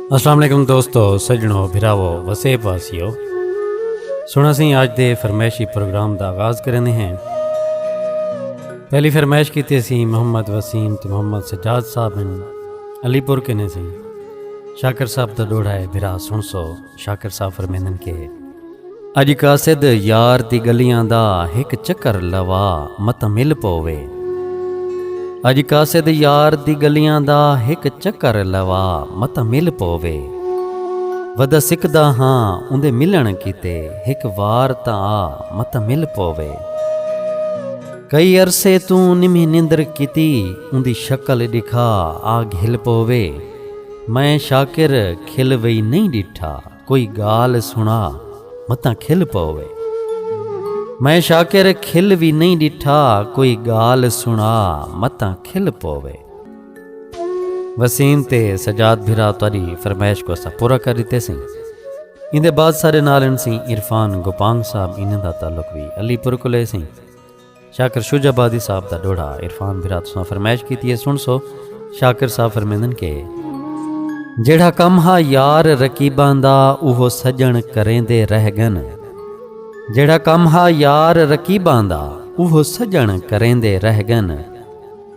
अस्सलाम वालेकुम दोस्तों, सजनों, भिरावो, वसेब वासियो। सुना सी अज के फरमैशी प्रोग्राम का आगाज़ करने हैं। पहली फरमैश की सी मोहम्मद वसीम तो मोहम्मद सजाद साहब हैं अलीपुर के ने सी। शाकिर साहब का दोड़ा है भिरा सुन सो। शाकिर साहब फरमेंदन के अज कासिद यार दी गलियां दा हिक चक्कर लवा मत मिल पोवे। अज कासिद यार दी गलियां दा हिक चक्कर लवा मत मिल पोवे। वदा सिकदा हाँ उंदे मिलन कीते हिक वार ता आ मत मिल पोवे। कई अरसे तू निमी निंदर कीती उंदी शक्ल दिखा आ घिल पोवे। मैं शाकिर खिल वई नहीं डिठा कोई गाल सुना मता खिल पोवे। मैं शाकिर खिल भी नहीं डिठा कोई गाल सुना मता खिल पोवे। वसीम ते सजाद भिरा तारी फरमैश को असा पूरा कर दिते सी। इंदे बाद सारे नालन सी इरफान गोपांग साहब इन्हें दा ताल्लुक भी अलीपुर को ले सी। शाकिर शुजाबादी साहब दा डोड़ा इरफान भिरा तुसां फरमैश कीती है सुन सो। शाकिर साहब फरमेंदन के जेड़ा कम हा यार रकीबां दा उहो सजन करेंदे रह गन। जेड़ा कम हा यार रकीबां दा उहो सजन करेंदे रह गन।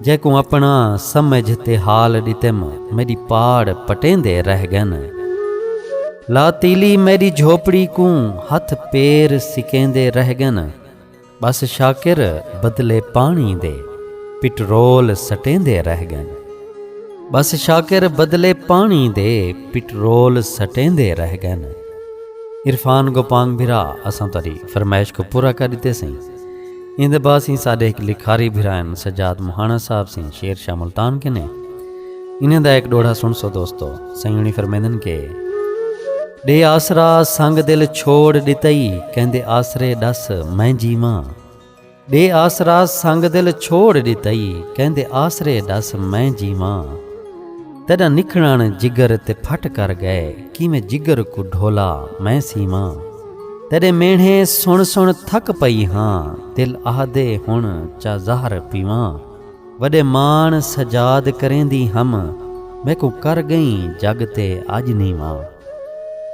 जैकू अपना समझ ते हाल दितम मेरी पाड़ पटेंदे रह गन। ला तीली मेरी झोपड़ी को हथ पैर सिकेंदे रह गन। बस शाकिर बदले पानी दे पिट्रोल सटेंदे रह गन। बस शाकिर बदले पानी दे पिट्रोल सटेंदे रह गन। इरफान गोपांग भिरा असां तारी फरमाइश को पूरा कर दिते सी। इंदे बाद सी साडे एक लिखारी भिरान सजाद मुहाना साहब सी शेर शाह मुल्तान के ने। इन्हें दा एक डोड़ा सुन सो दोस्तों। सयूनी फरमेंदन के डे आसरा संग दिल छोड़ दितई कहंदे आसरे दस मैं जीवां। डे आसरा संग दिल छोड़ दितई कहंदे आसरे दस मैं जीवां। तेरा निखड़न जिगर ते फट कर गए कि मैं जिगर को ढोला मैं सीमा। तेरे मेढ़े सुन सुन थक पई हाँ दिल आहदे हुण चा ज़हर पीवा। वडे मान सजाद करेंदी हम मैं को कर गई जग ते अज नीवा।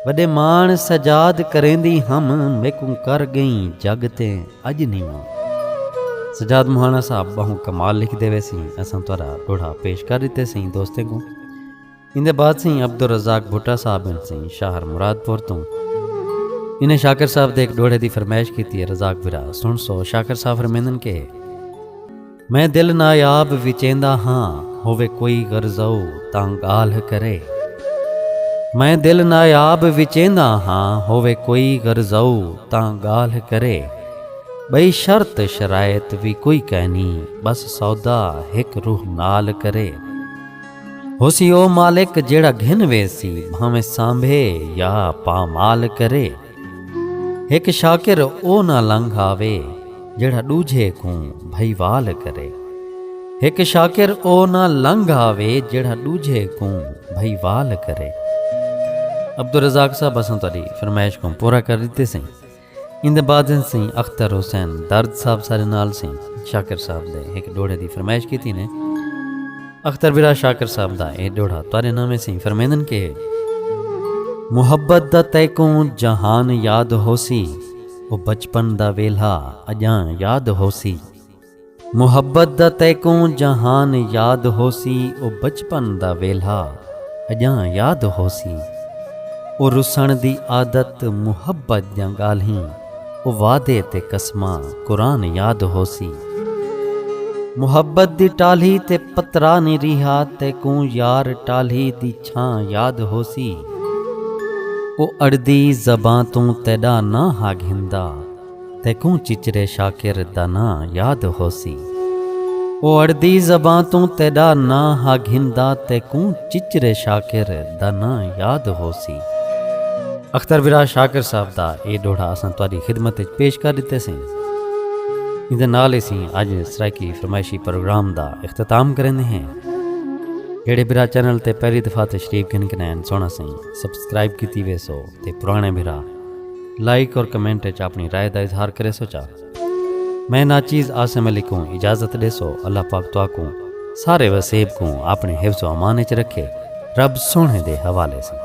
वडे मान सजाद करेंदी हम मैं को कर गई जग ते अज नीवा। सजाद मुहाना साहब बहु कमाल लिख देवे सी। असां तोरा डोड़ा पेश कर दिते सी दोस्ते को। इंदे बाद सी अब्दुल रज़ाक भुट्टा साहब सी शाहर मुरादपुर तो। इन्हें शाकिर साहब दे एक डोड़े की फरमाइश की थी रज़ाक भिरा सुन सो। शाकिर साहब फरमेंदन के मैं दिल नायाब विचेंदा हाँ होवे कोई गर्ज़ऊ तां गाल करे। मैं दिल नायाब विचेंदा हाँ होवे कोई गर्ज़ऊ तां गाल करे। बई शर्त शरायत भी कोई कहनी बस सौदा हिक रूह नाल करे। होसी ओ मालिक जेड़ा घिन वेसी भावें सांभे या पामाल करे। हिक शाकिर ओ ना लंघ आवे जेड़ा दूजे को भईवाल करे। हिक शाकिर ओ ना लंघ आवे जेड़ा दूजे को भईवाल करे। अब्दुल रज़ाक साहब असां तारी फरमाइश को पूरा कर दिते सी। इंदे बाद सी अख्तर हुसैन दर्द साहब सारे नाल सी शाकिर साहब दे एक डोड़े की फरमाइश की थी ने। अख्तर बिरा शाकिर साहब दा ए डोड़ा तारे नामे सी फरमेंदन के मुहब्बत दा तैको जहान याद होसी ओ बचपन दा वेला अजां याद होसी। मुहब्बत दा तैको जहान याद होसी ओ बचपन दा वेला अजां याद होसी। ओ रुसण दी आदत मुहब्बत दियां गाल्हीं ओ वादे ते कसमां कुरान याद होसी। मुहब्बत दी टाली ते पतरा नी रिहा ते को यार टाली दी छां याद होसी। ओ अड़दी ज़बां तू तेड़ा ना हा घिंदा ते को चिचरे शाकिर दा ना याद होसी। ओ अड़दी ज़बां तू तेड़ा ना हा घिंदा ते को चिचरे शाकिर दा ना याद होसी। अख्तर बिरा शाकिर साहब दा ए डोड़ा असां तुहाडी खिदमत विच पेश कर दिते सी। इंदे नाल सी अज सराइकी फरमाइशी प्रोग्राम दा इख्तिताम करेंदे हैं। जेड़े बिरा चैनल ते पहली दफ़ा तशरीफ गिन कनैन सोना सी सबसक्राइब कीती वे सो ते पुराने बिरा लाइक और कमेंट च अपनी राय का इजहार करे सो चा। मैं नाचीज़ आसिम अली को इजाज़त दे सो। अल्लाह पाक तुआ को सारे वसेब को अपने हिफ्ज़ व अमान च रखे। ਰੱਬ ਸੋਹਣੇ ਦੇ ਹਵਾਲੇ ਸੀ।